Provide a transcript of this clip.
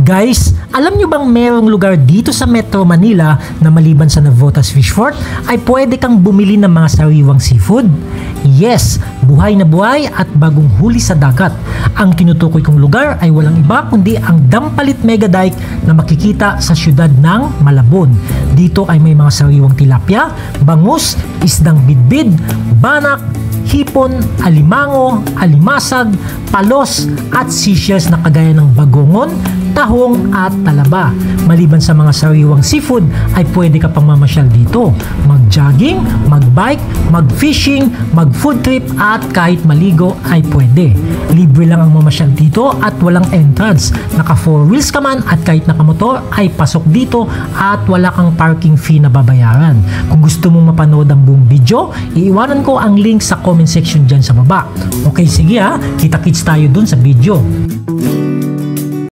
Guys, alam nyo bang merong lugar dito sa Metro Manila na maliban sa Navotas Fish Fort ay pwede kang bumili ng mga sariwang seafood? Yes, buhay na buhay at bagong huli sa dagat. Ang tinutukoy kong lugar ay walang iba kundi ang Dampalit Mega Dike na makikita sa siyudad ng Malabon. Dito ay may mga sariwang tilapia, bangus, isdang bidbid, banak, hipon, alimango, alimasag, palos at seashells na kagaya ng bagongon, tahong at talaba. Maliban sa mga sariwang seafood ay pwede ka pang mamasyal dito. Mag-jogging, mag-bike, mag-fishing, mag-food trip at kahit maligo ay pwede. Libre lang ang mamasyal dito at walang entrance. Naka 4 wheels ka man at kahit nakamotor ay pasok dito at wala kang parking fee na babayaran. Kung gusto mong mapanood ang buong video, iiwanan ko ang link sa comment section dyan sa baba. Okay, sige ha, kita-kits tayo dun sa video.